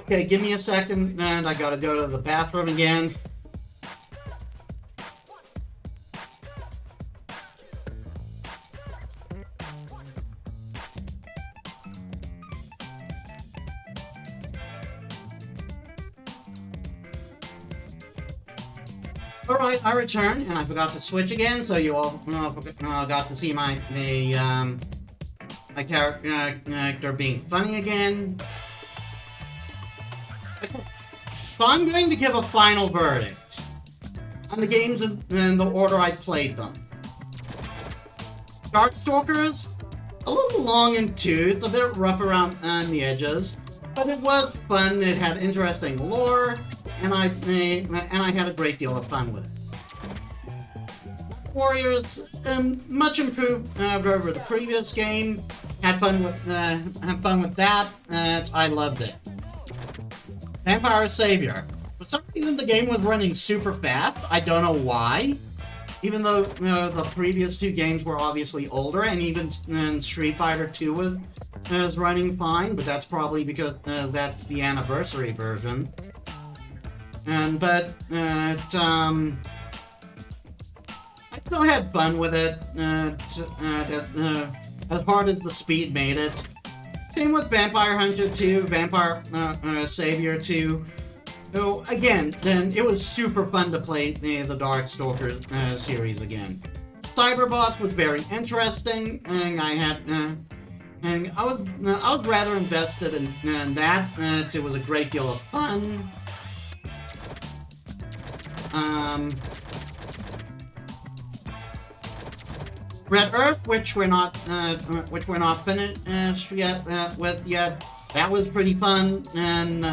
Okay, give me a second, and I gotta go to the bathroom again. Alright, I returned, and I forgot to switch again, so you all got to see my character being funny again. So I'm going to give a final verdict on the games in the order I played them. Darkstalkers, a little long in tooth, a bit rough around the edges, but it was fun. It had interesting lore, and I had a great deal of fun with it. Warriors, much improved over the previous game. Had fun with that. I loved it. Vampire Savior. For some reason, the game was running super fast. I don't know why. Even though the previous two games were obviously older, and even Street Fighter 2 was running fine, but that's probably because that's the anniversary version. But I still had fun with it. As hard as the speed made it. Same with Vampire Hunter 2, Vampire Savior 2. So again, then it was super fun to play the Darkstalkers series again. Cyberbots was very interesting, and I was rather invested in that. It was a great deal of fun. Red Earth, which we're not finished yet. That was pretty fun, and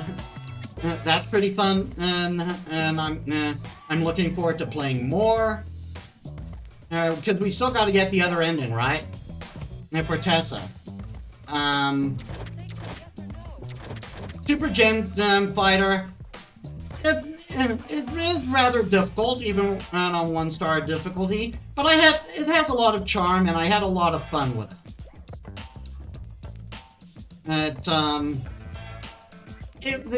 that's pretty fun, and I'm looking forward to playing more. Because we still got to get the other ending, right? For Tessa. Super Gen Fighter. It is rather difficult, even on 1-star difficulty, but it has a lot of charm, and I had a lot of fun with it.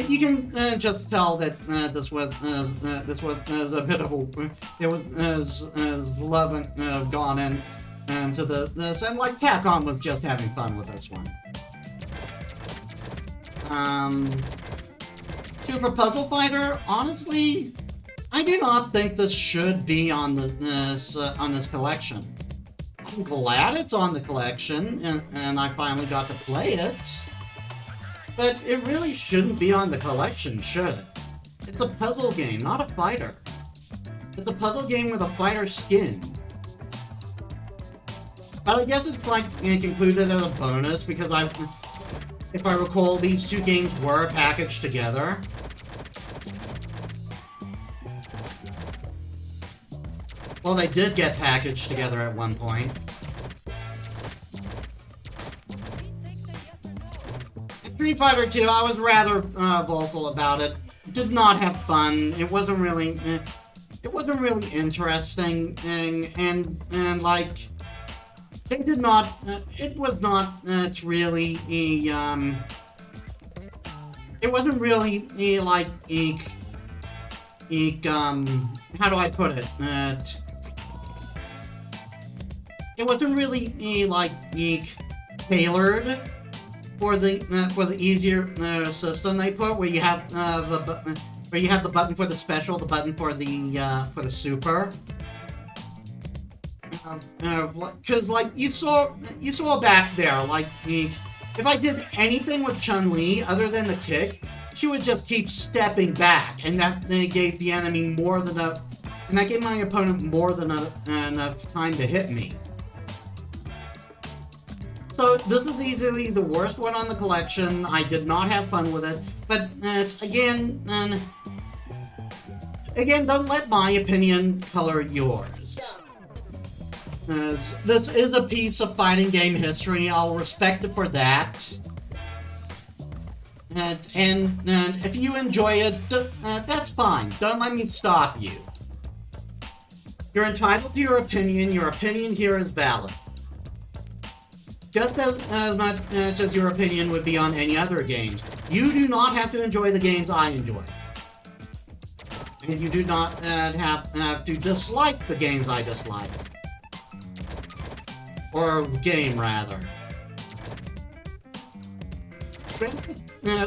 You can just tell that this was a bit of love gone into this, and like Capcom was just having fun with this one. Super Puzzle Fighter, honestly, I do not think this should be on this collection. I'm glad it's on the collection, and I finally got to play it. But it really shouldn't be on the collection, should it? It's a puzzle game, not a fighter. It's a puzzle game with a fighter skin. But I guess it's like included as a bonus, because if I recall, these two games were packaged together. Well, they did get packaged together at one point. In Street Fighter 2, I was rather vocal about it. Did not have fun. It wasn't really interesting, and like. They did not. It was not really a. It wasn't really a like how do I put it? It wasn't really tailored for the easier system they put, where you have the button for the special, the button for the super. Because like you saw back there, like if I did anything with Chun-Li other than the kick, she would just keep stepping back, and that gave the enemy more than enough, and that gave my opponent more than enough time to hit me. So this is easily the worst one on the collection. I did not have fun with it, but again, don't let my opinion color yours. This is a piece of fighting game history. I'll respect it for that. And if you enjoy it, that's fine. Don't let me stop you. You're entitled to your opinion. Your opinion here is valid. just as much as your opinion would be on any other games. You do not have to enjoy the games I enjoy. And you do not have to dislike the games I dislike. Or game, rather.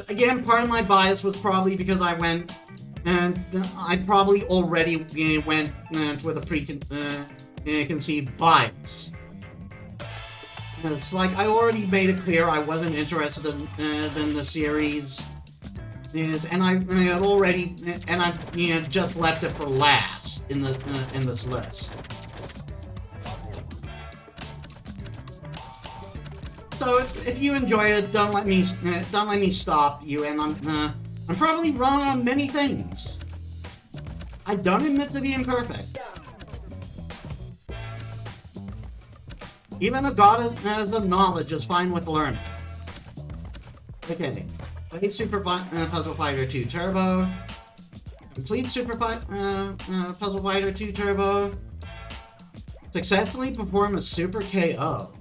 Again, part of my bias was probably because I went, and I probably already went with a preconceived bias. It's like I already made it clear I wasn't interested in the series, and I had already, and I just left it for last in this list. So if you enjoy it, don't let me stop you. And I'm probably wrong on many things. I don't admit to being perfect. Even a god of knowledge is fine with learning. Okay, play Super Puzzle Fighter 2 Turbo. Complete Super Puzzle Fighter 2 Turbo. Successfully perform a Super KO.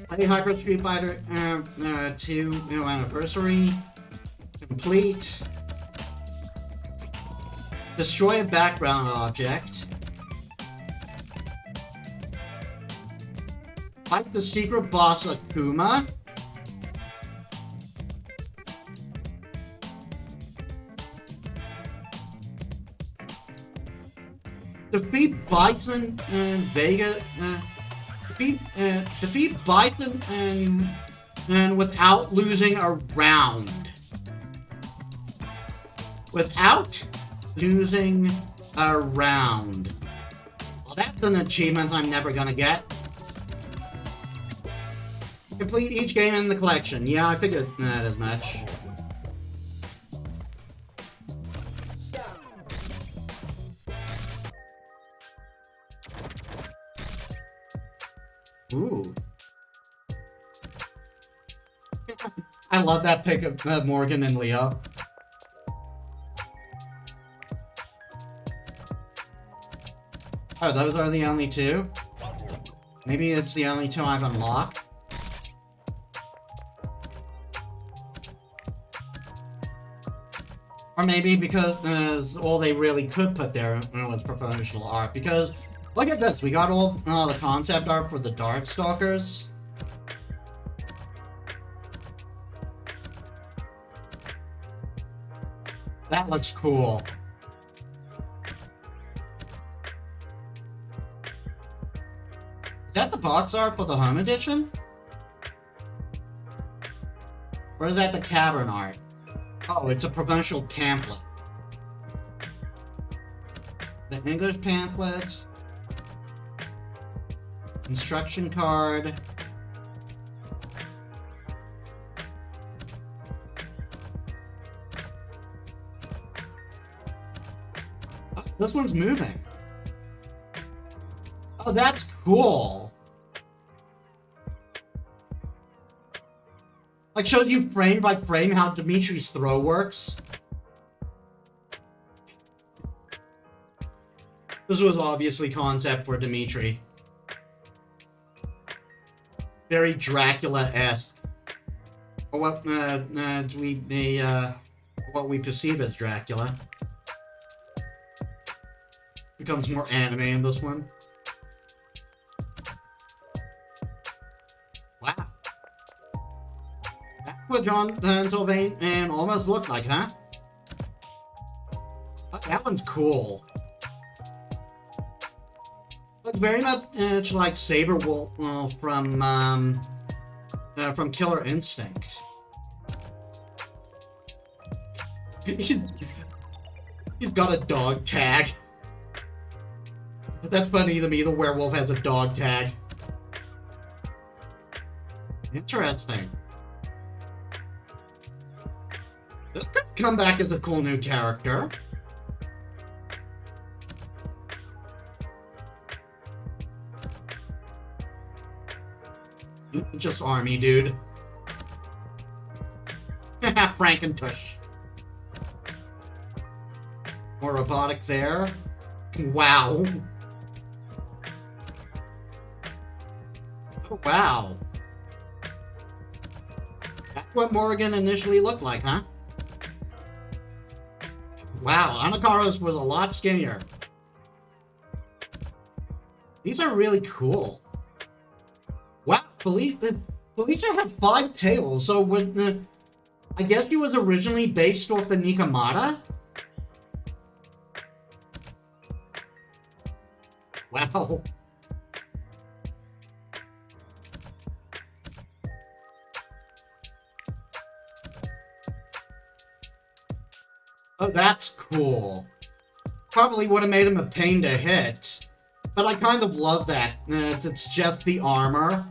Play Hyper Street Fighter 2 Anniversary. Complete. Destroy a background object. Fight the secret boss Akuma. Defeat Bison and Vega. Defeat Bison and without losing a round. Without losing a round. Well, that's an achievement I'm never gonna get. Complete each game in the collection. Yeah, I figured that as much. Ooh. I love that pick of Morgan and Leo. Oh, those are the only two? Maybe it's the only two I've unlocked. Or maybe because all they really could put there was promotional art. Because, look at this, we got all the concept art for the Darkstalkers. That looks cool. Is that the box art for the home edition? Or is that the cavern art? Oh, it's a promotional pamphlet. The English pamphlet. Instruction card. Oh, this one's moving. Oh, that's cool. Like, showed you frame by frame how Dimitri's throw works. This was obviously concept for Dimitri. Very Dracula-esque. Or what what we perceive as Dracula. Becomes more anime in this one. Wow. That's what John Sylvain almost looked like, huh? Oh, that one's cool. Looks very much like Saberwolf from Killer Instinct. He's got a dog tag. But that's funny to me, the werewolf has a dog tag. Interesting. This could come back as a cool new character. Just army, dude. Frankentush. More robotic there. Wow. Oh, wow. That's what Morrigan initially looked like, huh? Wow, Anakaros was a lot skinnier. These are really cool. Wow, Felicia had 5 tails, so I guess he was originally based off the Nikamata? Wow. Oh, that's cool. Probably would have made him a pain to hit. But I kind of love that. It's just the armor.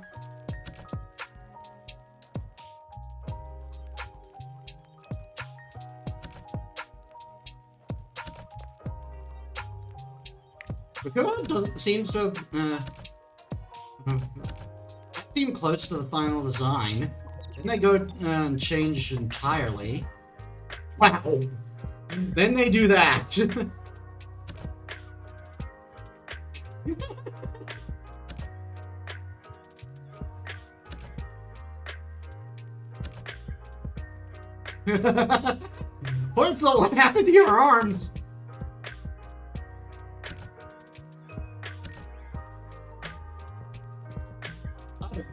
Bakura seems to have seemed close to the final design. Then they go and change entirely. Wow. Then they do that. Hortzel, what happened to your arms?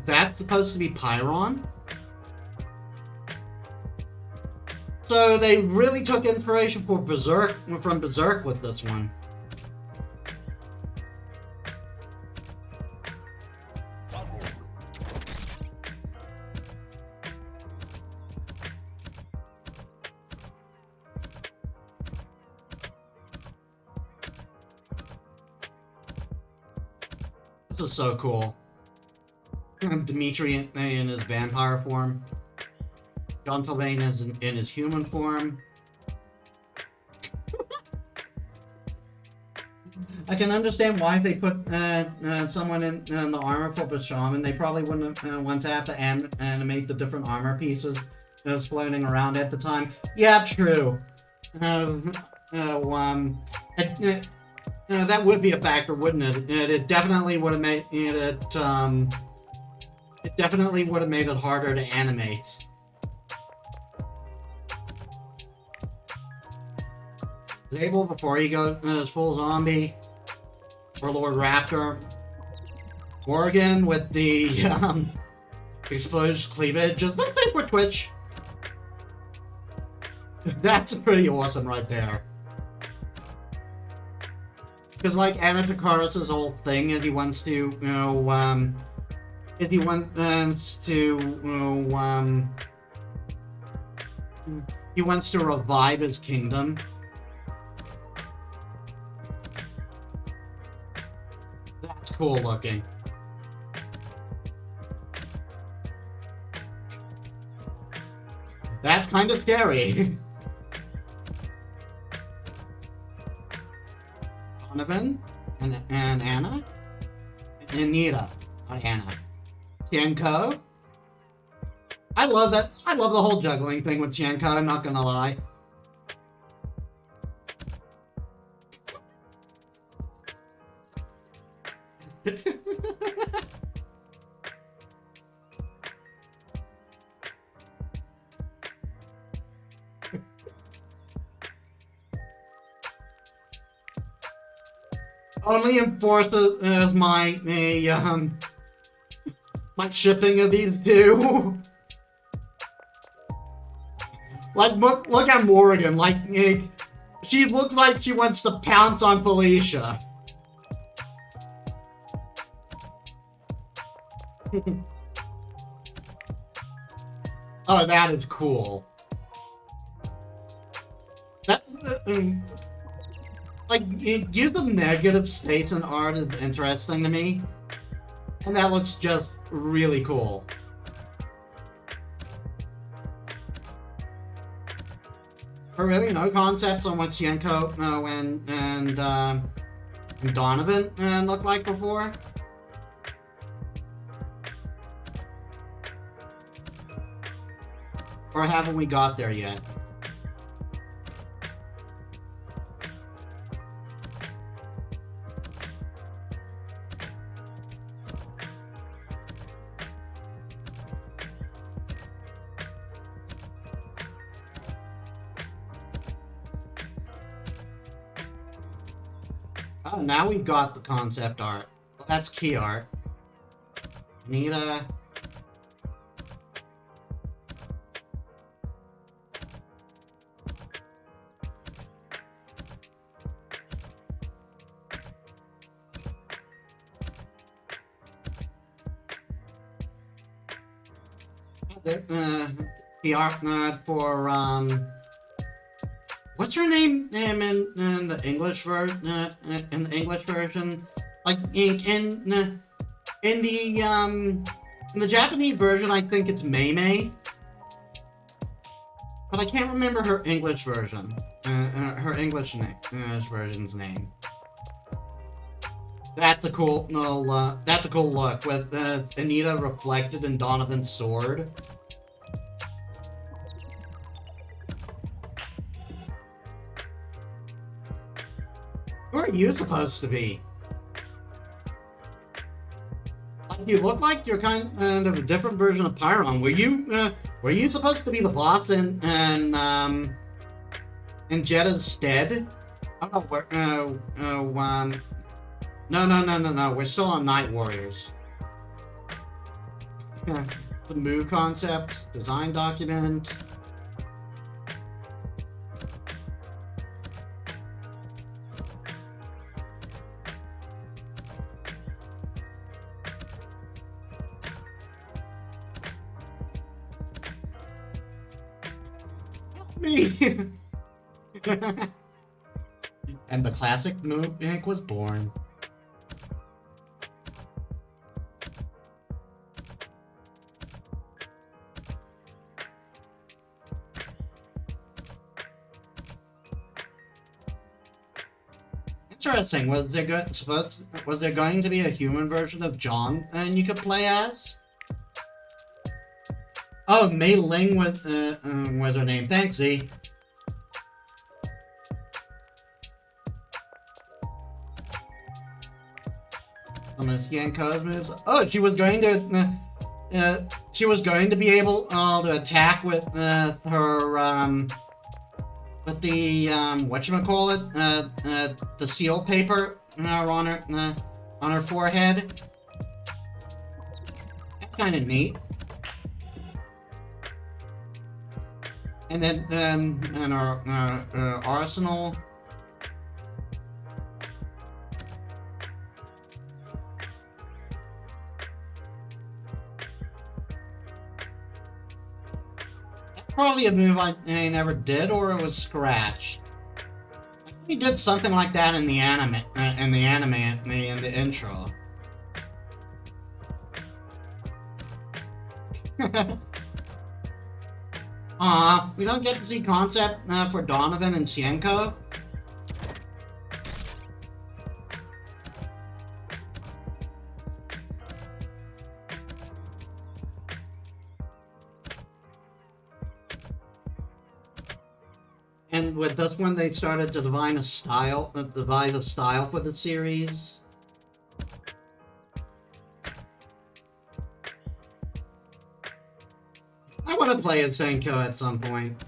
That's supposed to be Pyron? So they really took inspiration from Berserk with this one. This is so cool. Dimitri in his vampire form. John Sylvain is in his human form. I can understand why they put someone in the armor for the shaman. They probably wouldn't want to have to animate the different armor pieces that was floating around at the time. Yeah, true. That would be a factor, wouldn't it? It definitely would have made it. It definitely would have made it harder to animate. Zabel before he goes full zombie, or Lord Raptor. Morrigan with the exposed cleavage. Just let's say for Twitch. That's pretty awesome right there. Because like Anna Takaris' whole thing is he wants to, he wants to revive his kingdom. That's cool looking. That's kind of scary. Donovan and Anna and Anita, not Anna. Tianko. I love that. I love the whole juggling thing with Tianko, I'm not gonna lie. Only enforces my shipping of these two. Like look at Morrigan. Like she looks like she wants to pounce on Felicia. Oh, that is cool. That like, it gives them negative states in art is interesting to me. And that looks just really cool. Or really no concepts on what Tienko and Donovan looked like before. Or haven't we got there yet? Oh, now we've got the concept art. Well, that's key art. Need a... the art for what's her name in the English version? In the English version, like in the Japanese version, I think it's Mei, but I can't remember her English version. Her English version's name. That's a cool that's a cool look with Anita reflected in Donovan's sword. Who are you supposed to be? You look like you're kind of a different version of Pyron. Were you supposed to be the boss in Jetta's stead? Oh no. We're still on Night Warriors. The move concept, design document. Me. And the classic move ink was born. Interesting. Was there going to be a human version of John and you could play as? Oh, Mei Ling was her name. Thanks, Z. Some of Yanko's moves. Oh, she was going to be able to attack with her with the whatchamacallit, the seal paper on her forehead. That's kind of neat. And then and our arsenal. That's probably a move I never did, or it was scratched. We did something like that in the anime, in the intro. We don't get to see concept for Donovan and Sienko. And with this one, they started to devise a style for the series. I want to play as Senko at some point.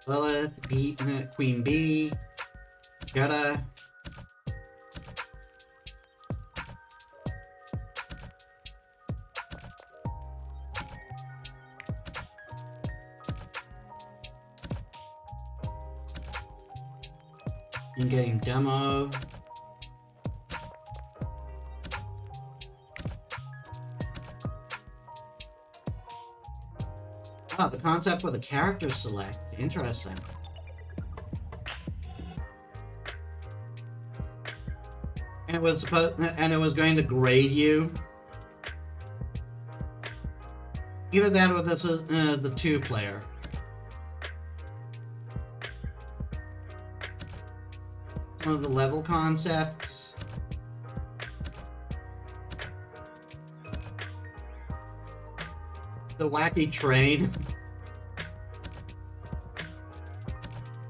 Lilith, Queen Bee, Jetta. In-game demo. Oh, the concept for the character select. Interesting. And it was going to grade you. Either that or this is the 2-player. Some of the level concepts. The wacky train.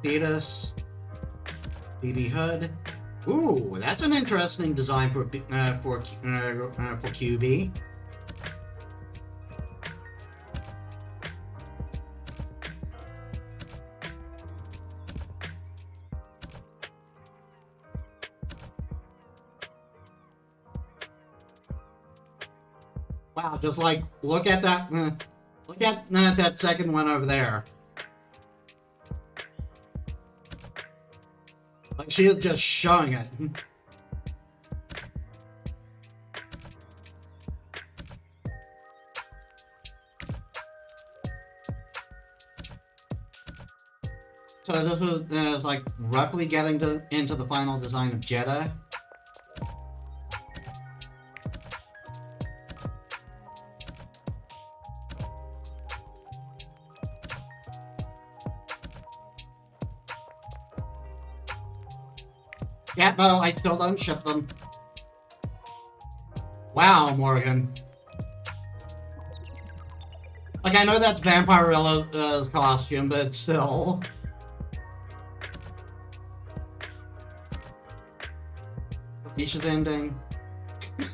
Fetus. BB Hood. Ooh, that's an interesting design for QB. Wow, just like look at that. Look at that second one over there. Like she is just showing it. So this was like roughly getting into the final design of Jeddah. Yeah, no, I still don't ship them. Wow, Morgan. Like, I know that's Vampirella's costume, but still. Misha's ending. This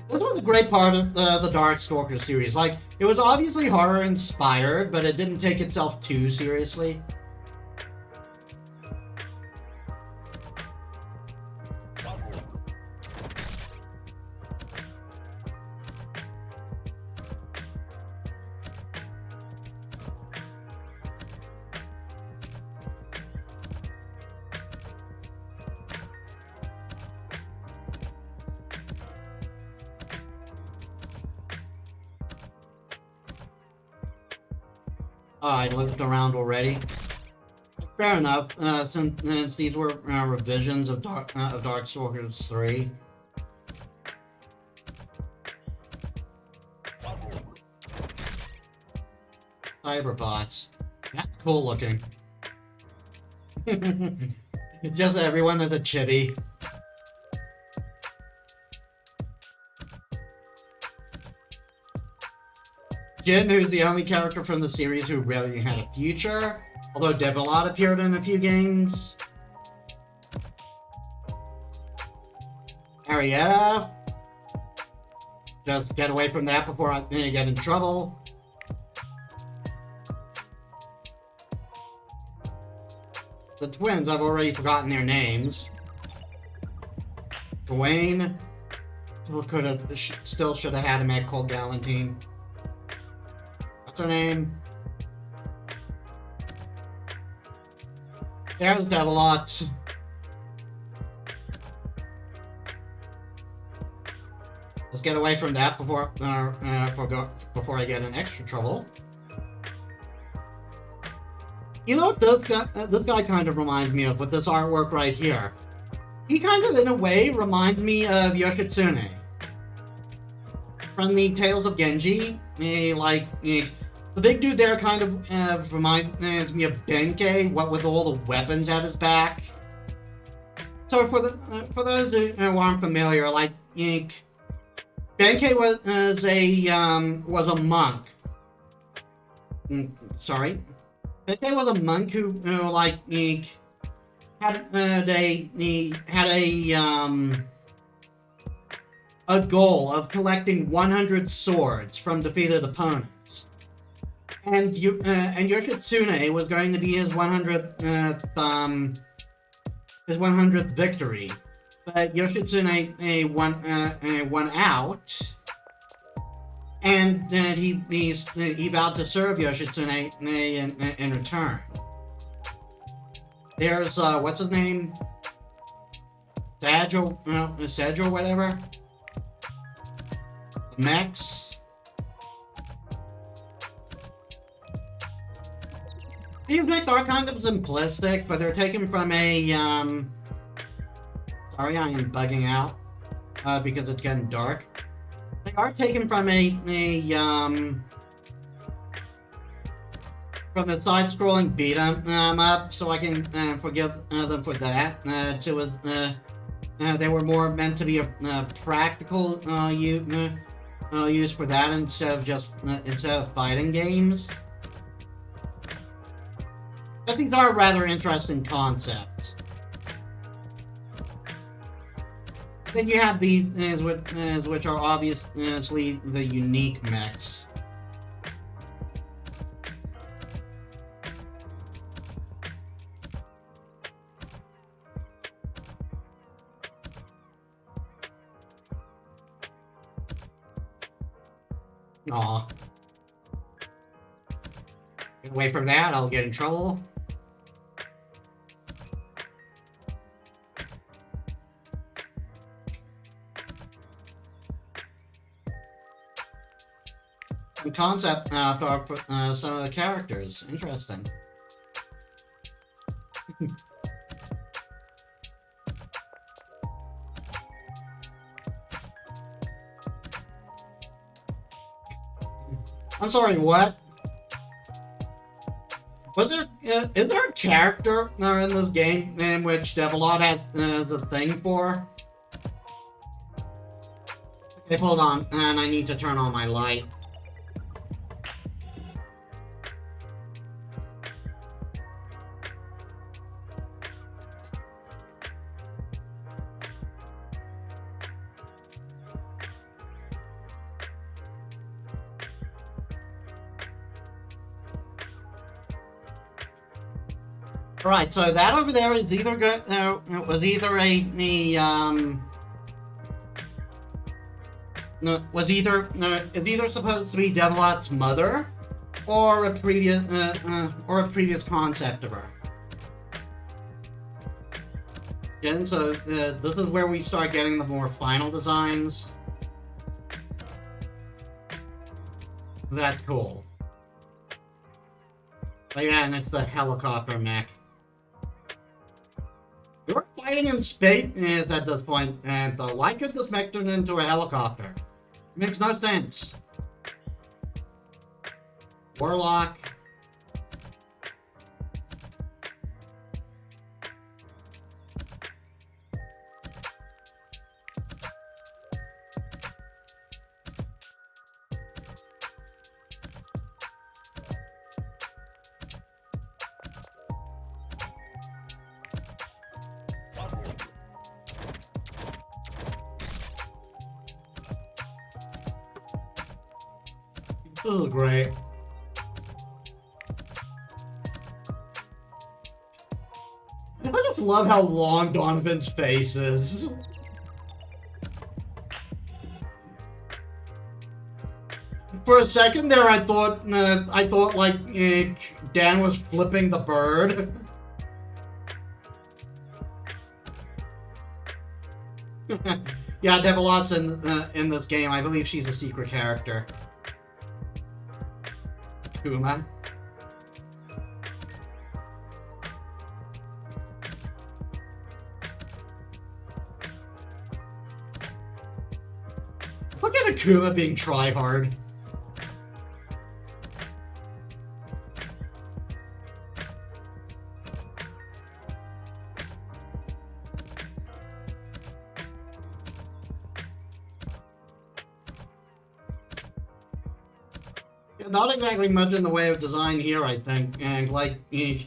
was a great part of the Darkstalker series. Like, it was obviously horror inspired, but it didn't take itself too seriously. I looked around already. Fair enough, since these were revisions of Darkstalkers 3. Cyberbots. That's cool looking. Just everyone is a chibi. Jin, who's the only character from the series who really had a future, although Devilot appeared in a few games. Arietta. Just get away from that before I get in trouble. The twins, I've already forgotten their names. Dwayne. Still should have had a mech called Galantine. What's her name? There's Devilot. Let's get away from that before I get in extra trouble. You know what this guy kind of reminds me of with this artwork right here? He kind of, in a way, reminds me of Yoshitsune from the Tales of Genji. The big dude there kind of reminds me of Benkei, what with all the weapons at his back. So for those who aren't familiar, like Benkei was a monk. Sorry, Benkei was a monk who had a goal of collecting 100 swords from defeated opponents. And Yoshitsune was going to be his 100th victory, but Yoshitsune won out, and then he vowed to serve Yoshitsune in return. There's what's his name, Sage or whatever, Max. These mechs are kind of simplistic, but they're taken from a, sorry, I am bugging out, because it's getting dark. They are taken from from a side-scrolling beat-em-up, so I can forgive them for that. They were more meant to be a practical use for that instead of fighting games. But these are rather interesting concepts. Then you have these, which are obviously the unique mechs. Aw. Get away from that, I'll get in trouble. Some concept art for some of the characters. Interesting. I'm sorry, what? Was there, is there a character in this game in which Devilot has a thing for? Okay, hold on, and I need to turn on my light. Right, so that over there is either good. It was either no, was either is either supposed to be Devilot's mother, or a previous concept of her. And so this is where we start getting the more final designs. That's cool. But yeah, and it's the helicopter mech. You're fighting in space at this point, and why could this mech turn into a helicopter? It makes no sense. Warlock. This is great. I just love how long Donovan's face is. For a second there, I thought like Dan was flipping the bird. Yeah, Devilot's in this game. I believe she's a secret character. Kuma. Look at Akuma being try-hard. Not exactly much in the way of design here, I think, and like it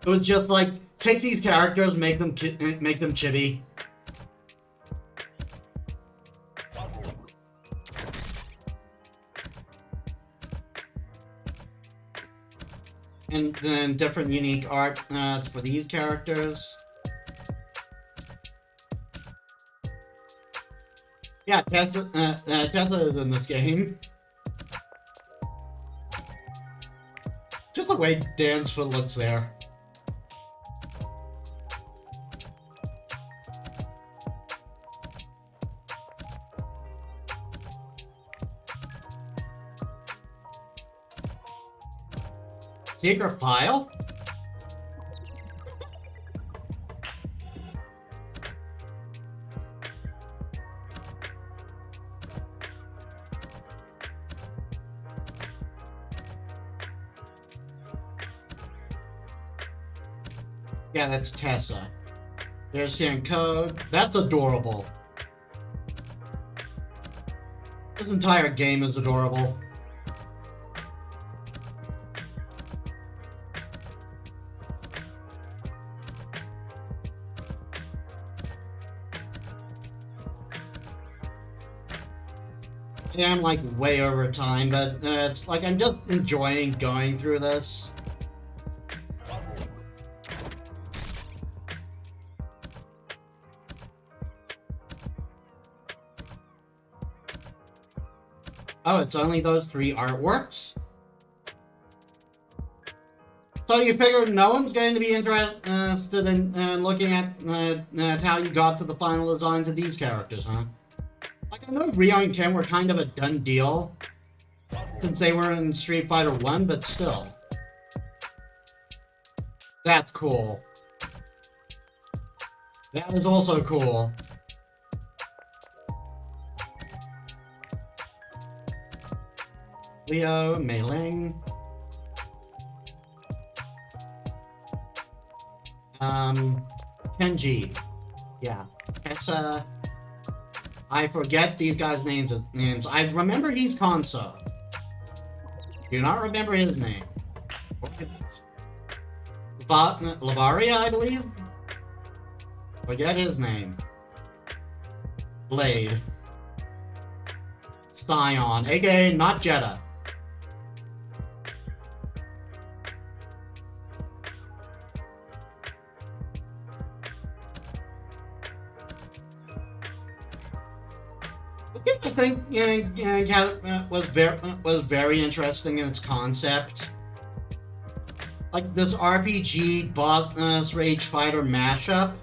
was just like take these characters, make them chibi. And then different unique art for these characters. Yeah, Tessa is in this game. Just the way Dan's foot looks there. Secret file? Yeah, that's Tessa. There's San Code. That's adorable. This entire game is adorable. Yeah, I'm like way over time, but it's like I'm just enjoying going through this. Oh, it's only those 3 artworks? So you figure no one's going to be interested in looking at how you got to the final designs of these characters, huh? Like, I know Ryo and Ken were kind of a done deal, since they were in Street Fighter 1, but still. That's cool. That is also cool. Leo, Mei Ling. Kenji. Yeah. Tessa. I forget these guys' names. I remember he's Konso. Do not remember his name. Lavaria, I believe? Forget his name. Blade. Scion, aka not Jeddah. I think was very interesting in its concept. Like this RPG boss rage fighter mashup.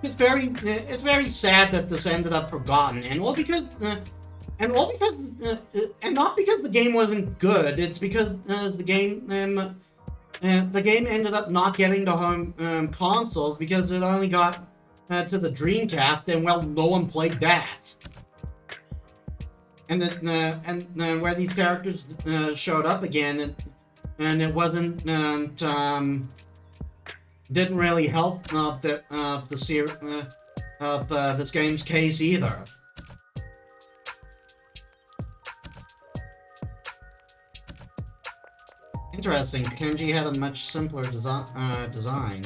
It's very sad that this ended up forgotten, and not because the game wasn't good. It's because the game ended up not getting to home consoles because it only got to the Dreamcast, and well, no one played that. And where these characters showed up again, and it wasn't didn't really help this game's case either. Interesting. Kenji had a much simpler design.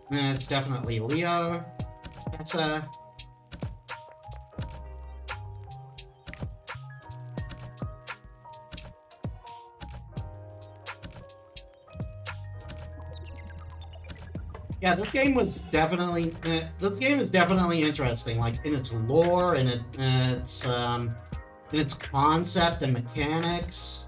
It's definitely Leo. That's yeah, this game is definitely interesting, like in its lore and in its concept and mechanics.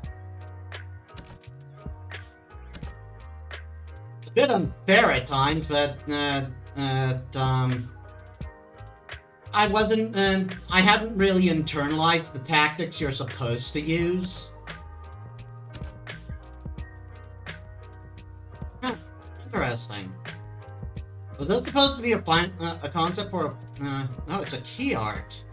A bit unfair at times, but I hadn't really internalized the tactics you're supposed to use. Huh, interesting. Was that supposed to be a concept for no, it's a key art.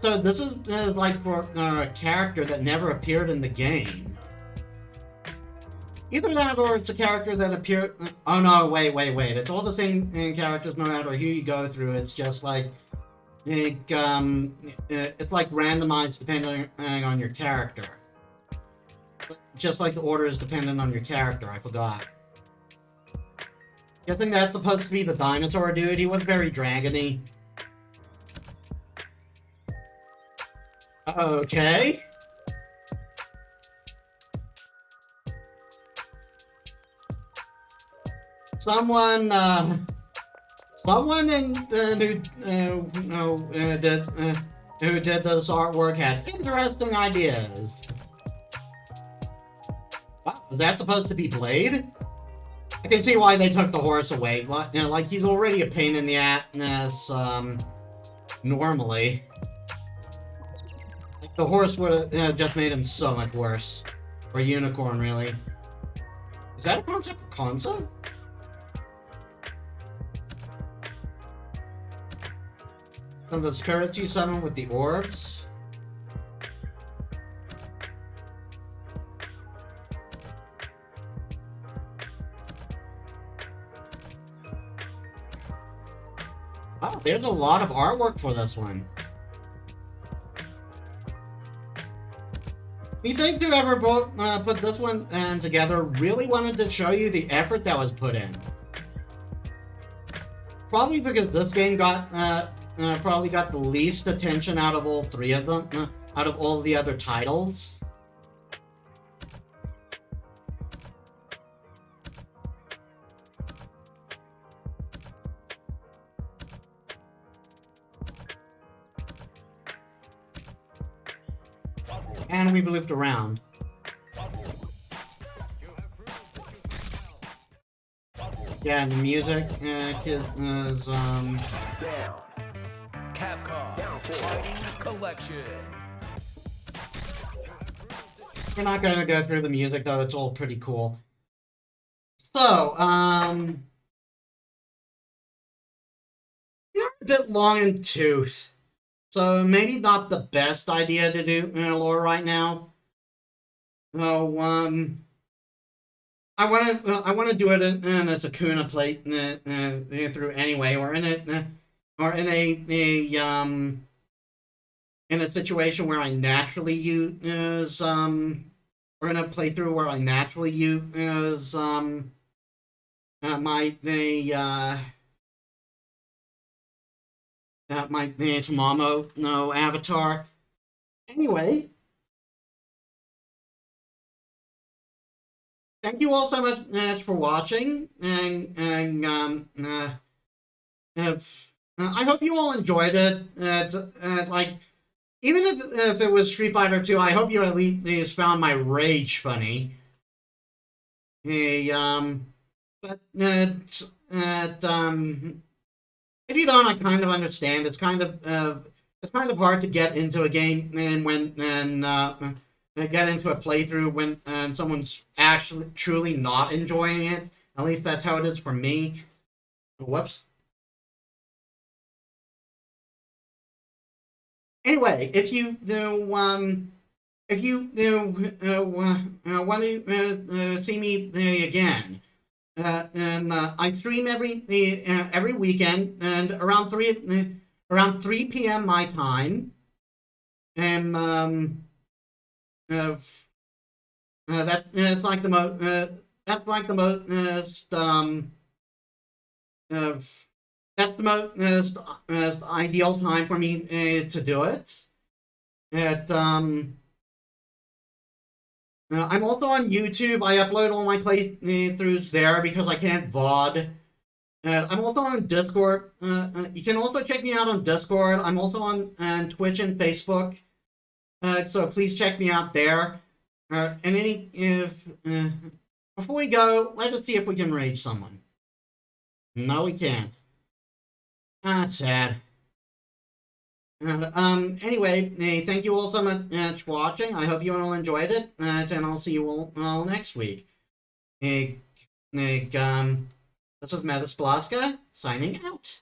So this is like for a character that never appeared in the game. Either that or it's a character that appeared... oh no, wait. It's all the same characters no matter who you go through. It's just like... it's like randomized depending on your character. Just like the order is dependent on your character, I forgot. Guessing that's supposed to be the dinosaur dude. He was very dragony. Okay. Someone who did this artwork had interesting ideas. Wow, is that supposed to be Blade? I can see why they took the horse away. Like he's already a pain in the ass normally. Like the horse would have just made him so much worse. Or unicorn, really. Is that a concept of Konso? And the spirits you summon with the orbs? Wow, there's a lot of artwork for this one. You think whoever put this one together really wanted to show you the effort that was put in. Probably because this game probably got the least attention out of all three of them, out of all the other titles. And we've looped around. Yeah, and the music is Down. Capcom Fighting Collection. we're not gonna go through the music though, it's all pretty cool. So, you're a bit long in the tooth. So maybe not the best idea to do lore right now. So, I want to do it in a Sakuna plate through anyway, or in a situation where I naturally use or in a playthrough where I naturally use my Tamamo avatar. Anyway, thank you all so much for watching, and I hope you all enjoyed it. Like, even if it was Street Fighter 2, I hope you at least found my rage funny. But if you don't, I kind of understand. It's kind of hard to get into a game and get into a playthrough when someone's actually truly not enjoying it. At least that's how it is for me. Whoops. Anyway, if you want to see me again, and I stream every weekend and around 3 p.m. my time, and that's like the most that's the most ideal time for me to do it. I'm also on YouTube. I upload all my playthroughs there because I can't VOD. I'm also on Discord. You can also check me out on Discord. I'm also on Twitch and Facebook. So please check me out there. Before we go, let's just see if we can rage someone. No, we can't. That's sad. Anyway, thank you all so much for watching. I hope you all enjoyed it, and I'll see you all next week. This is Metis Balaska, signing out.